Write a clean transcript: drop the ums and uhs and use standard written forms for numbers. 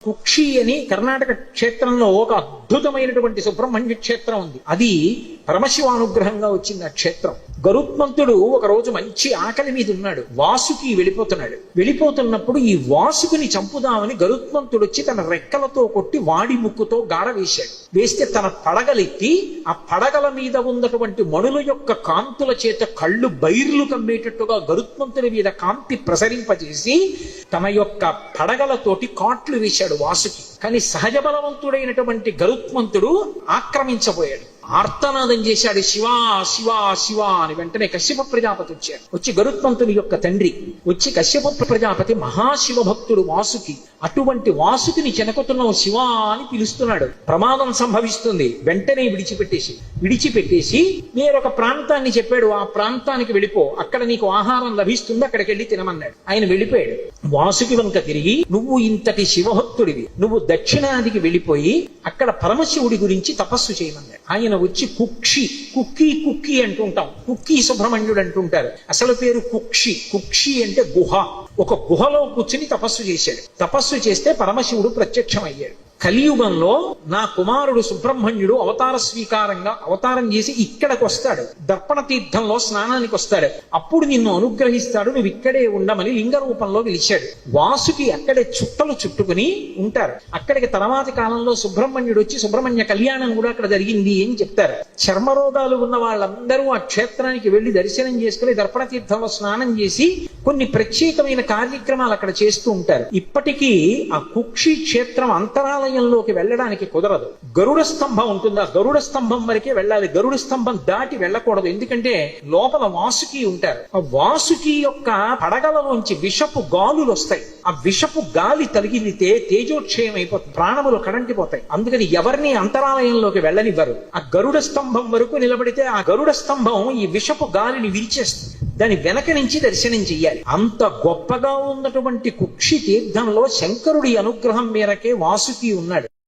కుక్షి అని కర్ణాటక క్షేత్రంలో ఒక అద్భుతమైనటువంటి సుబ్రహ్మణ్య క్షేత్రం ఉంది. అది పరమశివానుగ్రహంగా వచ్చింది ఆ క్షేత్రం. గరుత్మంతుడు ఒక రోజు మంచి ఆకలి మీద ఉన్నాడు. వాసుకి వెళ్ళిపోతున్నప్పుడు ఈ వాసుకుని చంపుదామని గరుత్మంతుడు వచ్చి తన రెక్కలతో కొట్టి వాడి ముక్కుతో గాడ వేశాడు. వేస్తే తన పడగలెత్తి ఆ పడగల మీద ఉన్నటువంటి మణుల యొక్క కాంతుల చేత కళ్ళు బైర్లు కమ్మేటట్టుగా గరుత్మంతుడి మీద కాంతి ప్రసరింపజేసి తన యొక్క పడగలతోటి కాట్లు వేశాడు వాసుకి. కానీ సహజ బలవంతుడైనటువంటి గరుత్మంతుడు ఆక్రమించబోయాడు. ఆర్తనాదం చేశాడు, శివా శివా శివా అని. వెంటనే కశ్యప ప్రజాపతి వచ్చాడు. వచ్చి గరుత్మంతుని యొక్క తండ్రి వచ్చి కశ్యప ప్రజాపతి మహాశివ భక్తుడు వాసుకి. అటువంటి వాసుకిని చెనకుతున్నావు శివా అని పిలుస్తున్నాడు. ప్రమాదం సంభవిస్తుంది. వెంటనే విడిచిపెట్టేసి వేరొక ప్రాంతాన్ని చెప్పాడు. ఆ ప్రాంతానికి వెళ్ళిపో, అక్కడ నీకు ఆహారం లభిస్తుంది, అక్కడికి వెళ్ళి తినమన్నాడు. ఆయన వెళ్ళిపోయాడు. వాసుకి వంక తిరిగి, నువ్వు ఇంతటి శివభక్తుడివి, నువ్వు దక్షిణాదికి వెళ్ళిపోయి అక్కడ పరమశివుడి గురించి తపస్సు చేయమన్నాడు. ఆయన వచ్చి కుక్కి అంటుంటాం, కుక్కి సుబ్రహ్మణ్యుడు అంటుంటారు. అసలు పేరు కుక్షి అంటే గుహ. ఒక గుహలో కూర్చుని తపస్సు చేశాడు. తపస్సు చేస్తే పరమశివుడు ప్రత్యక్షమయ్యాడు. కలియుగంలో నా కుమారుడు సుబ్రహ్మణ్యుడు అవతారం చేసి ఇక్కడికి వస్తాడు. దర్పణ తీర్థంలో స్నానానికి వస్తాడు. అప్పుడు నిన్ను అనుగ్రహిస్తాడు, నువ్వు ఇక్కడే ఉండమని లింగ రూపంలో పిలిచాడు. వాసుకి అక్కడే చుట్టలు చుట్టుకుని ఉంటారు. అక్కడికి తర్వాతి కాలంలో సుబ్రహ్మణ్యుడు వచ్చి సుబ్రహ్మణ్య కళ్యాణం కూడా అక్కడ జరిగింది అని చెప్తారు. చర్మరోగాలు ఉన్న వాళ్ళందరూ ఆ క్షేత్రానికి వెళ్లి దర్శనం చేసుకుని దర్పణ తీర్థంలో స్నానం చేసి కొన్ని ప్రత్యేకమైన కార్యక్రమాలు అక్కడ చేస్తూ ఉంటారు. ఇప్పటికీ ఆ కుక్షి క్షేత్రం అంతరాలయంలోకి వెళ్ళడానికి కుదరదు. గరుడ స్తంభం ఉంటుంది, ఆ గరుడ స్తంభం వరకే వెళ్ళాలి. గరుడ స్తంభం దాటి వెళ్ళకూడదు. ఎందుకంటే లోపల వాసుకి ఉంటారు. ఆ వాసుకి యొక్క పడగలలోంచి విషపు గాలులు వస్తాయి. ఆ విషపు గాలి తగిలితే తేజోక్షయం అయిపోతుంది, ప్రాణములు కడంటిపోతాయి. అందుకని ఎవరిని అంతరాలయంలోకి వెళ్ళనివ్వరు. ఆ గరుడ స్తంభం వరకు నిలబడితే ఆ గరుడ స్తంభం ఈ విషపు గాలిని విరిచేస్తుంది. దాని వెనక నుంచి దర్శనం చెయ్యాలి. అంత గొప్పగా ఉన్నటువంటి కుక్షి తీర్థంలో శంకరుడి అనుగ్రహం మేరకే వాసుకి ఉన్నాడు.